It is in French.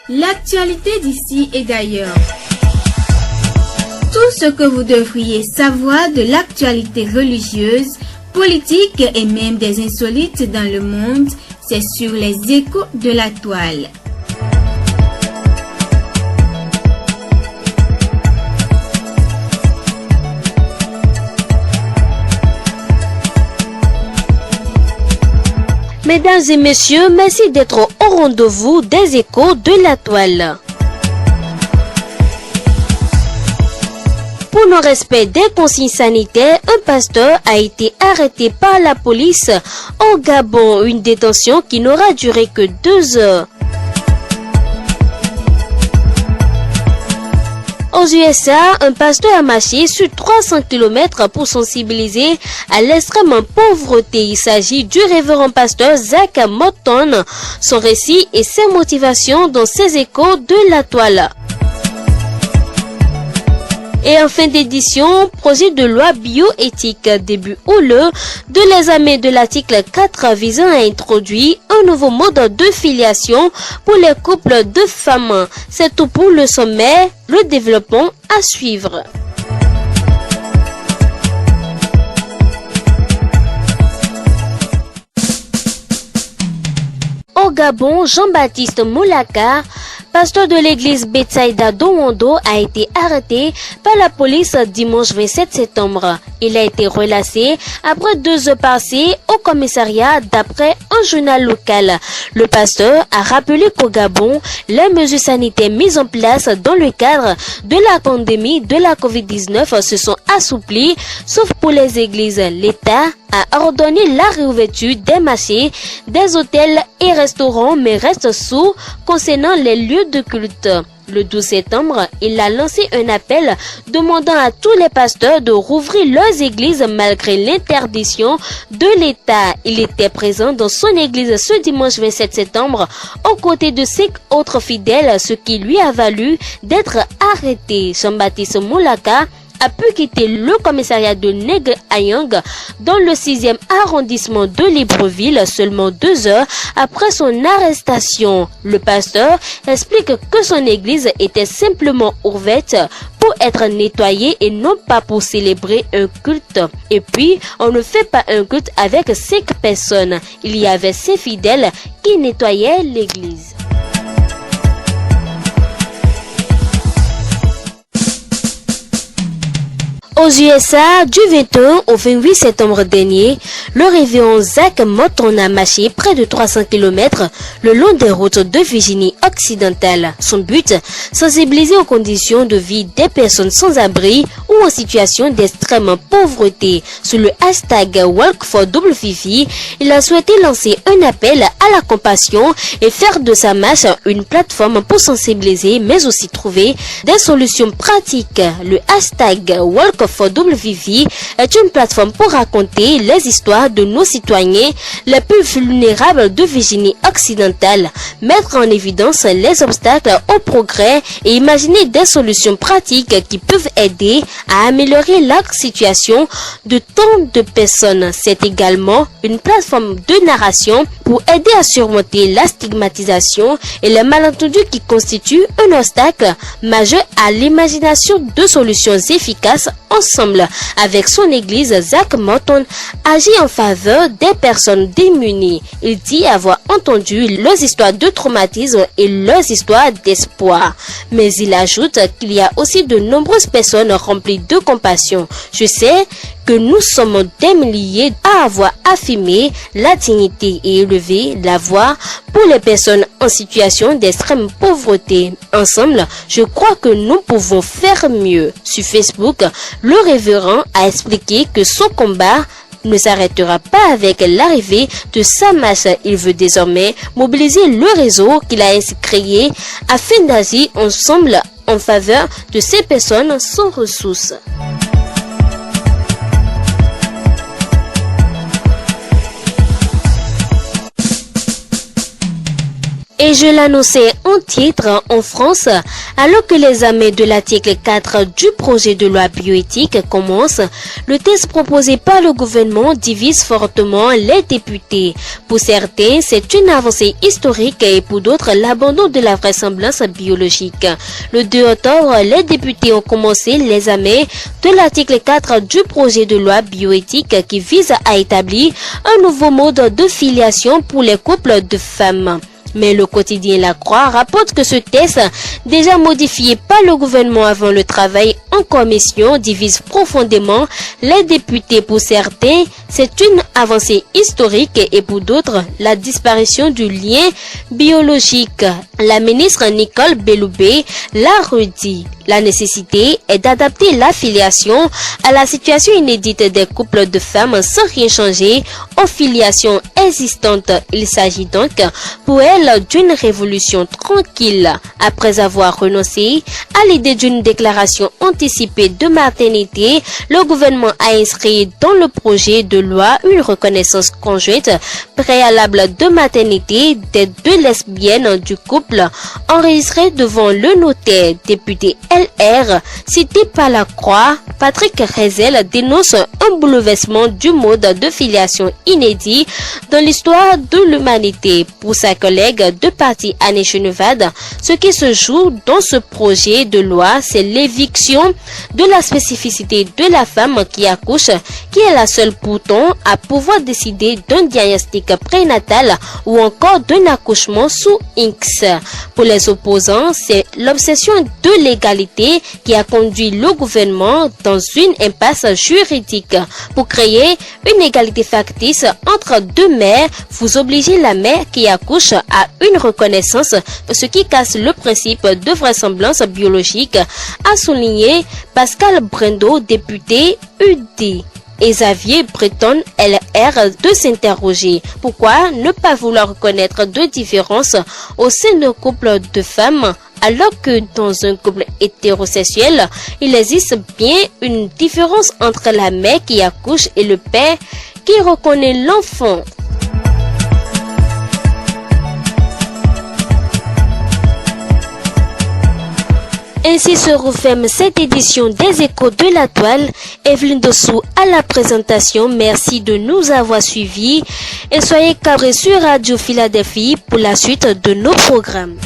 L'actualité d'ici et d'ailleurs. Tout ce que vous devriez savoir de l'actualité religieuse, politique et même des insolites dans le monde, c'est sur les échos de la toile. Mesdames et messieurs, merci d'être au rendez-vous des échos de la toile. Pour non-respect des consignes sanitaires, un pasteur a été arrêté par la police au Gabon, une détention qui n'aura duré que 2 heures. Aux USA, un pasteur a marché sur 300 km pour sensibiliser à l'extrême pauvreté. Il s'agit du révérend pasteur Zach Morton. Son récit et ses motivations dans ses échos de la toile. Et en fin d'édition, projet de loi bioéthique début houleux de l'examen de l'article 4 visant à introduire un nouveau mode de filiation pour les couples de femmes. C'est tout pour le sommet, le développement à suivre. Au Gabon, Jean-Baptiste Moulaka, pasteur de l'église Betsaïda d'Owondo, a été arrêté par la police dimanche 27 septembre. Il a été relâché après 2 heures passées au commissariat d'après un journal local. Le pasteur a rappelé qu'au Gabon, les mesures sanitaires mises en place dans le cadre de la pandémie de la COVID-19 se sont assouplies, sauf pour les églises. L'État a ordonné la réouverture des marchés, des hôtels et restaurants, mais reste sourd concernant les lieux de culte. Le 12 septembre, il a lancé un appel demandant à tous les pasteurs de rouvrir leurs églises malgré l'interdiction de l'État. Il était présent dans son église ce dimanche 27 septembre aux côtés de 5 autres fidèles, ce qui lui a valu d'être arrêté. Jean-Baptiste Moulaka a pu quitter le commissariat de Neg-Ayang dans le 6e arrondissement de Libreville seulement 2 heures après son arrestation. Le pasteur explique que son église était simplement ouverte pour être nettoyée et non pas pour célébrer un culte. Et puis, on ne fait pas un culte avec 5 personnes. Il y avait 5 fidèles qui nettoyaient l'église. Aux USA, du 21 au 28 septembre dernier, le révérend Zach Morton a marché près de 300 km le long des routes de Virginie occidentale. Son but, sensibiliser aux conditions de vie des personnes sans abri ou en situation d'extrême pauvreté. Sous le hashtag #WalkForWV, il a souhaité lancer un appel à la compassion et faire de sa marche une plateforme pour sensibiliser, mais aussi trouver des solutions pratiques. Le hashtag #WalkForWV est une plateforme pour raconter les histoires de nos citoyens les plus vulnérables de Virginie occidentale, mettre en évidence les obstacles au progrès et imaginer des solutions pratiques qui peuvent aider à améliorer la situation de tant de personnes. C'est également une plateforme de narration pour aider à surmonter la stigmatisation et les malentendus qui constituent un obstacle majeur à l'imagination de solutions efficaces. Ensemble avec son église, Zach Morton agit en faveur des personnes démunies. Il dit avoir entendu leurs histoires de traumatisme et leurs histoires d'espoir. Mais il ajoute qu'il y a aussi de nombreuses personnes remplies de compassion. Je sais que nous sommes des milliers à avoir affirmé la dignité et élevé la voix pour les personnes en situation d'extrême pauvreté. Ensemble, je crois que nous pouvons faire mieux. Sur Facebook, le révérend a expliqué que son combat ne s'arrêtera pas avec l'arrivée de sa marche. Il veut désormais mobiliser le réseau qu'il a ainsi créé afin d'agir ensemble en faveur de ces personnes sans ressources. Et je l'annonçais en titre, en France, alors que l'examen de l'article 4 du projet de loi bioéthique commence, le texte proposé par le gouvernement divise fortement les députés. Pour certains, c'est une avancée historique et pour d'autres, l'abandon de la vraisemblance biologique. Le 2 octobre, les députés ont commencé l'examen de l'article 4 du projet de loi bioéthique qui vise à établir un nouveau mode de filiation pour les couples de femmes. Mais le quotidien La Croix rapporte que ce texte, déjà modifié par le gouvernement avant le travail en commission, divise profondément les députés. Pour certains, c'est une avancée historique et pour d'autres, la disparition du lien biologique. La ministre Nicole Belloubet l'a redit. La nécessité est d'adapter la filiation à la situation inédite des couples de femmes sans rien changer aux filiations existantes. Il s'agit donc pour elle d'une révolution tranquille. Après avoir renoncé à l'idée d'une déclaration anticipée de maternité, le gouvernement a inscrit dans le projet de loi une reconnaissance conjointe préalable de maternité des deux lesbiennes du couple enregistrées devant le notaire. Député LR, cité par La Croix, Patrick Rezel dénonce un bouleversement du mode de filiation inédit dans l'histoire de l'humanité. Pour sa collègue de parti Annie Chenevade, ce qui se joue dans ce projet de loi, c'est l'éviction de la spécificité de la femme qui accouche, qui est la seule pourtant à pouvoir décider d'un diagnostic prénatal ou encore d'un accouchement sous X. Pour les opposants, c'est l'obsession de l'égalité qui a conduit le gouvernement dans une impasse juridique. Pour créer une égalité factice entre deux mères, vous obligez la mère qui accouche à une reconnaissance, ce qui casse le principe de vraisemblance biologique, a souligné Pascal Brendo, député UD. Et Xavier Breton, LR, de s'interroger. Pourquoi ne pas vouloir reconnaître de différences au sein d'un couple de femmes alors que dans un couple hétérosexuel, il existe bien une différence entre la mère qui accouche et le père qui reconnaît l'enfant. Ainsi se referme cette édition des Échos de la Toile. Evelyne Dossou à la présentation. Merci de nous avoir suivis et soyez câblés sur Radio Philadelphie pour la suite de nos programmes.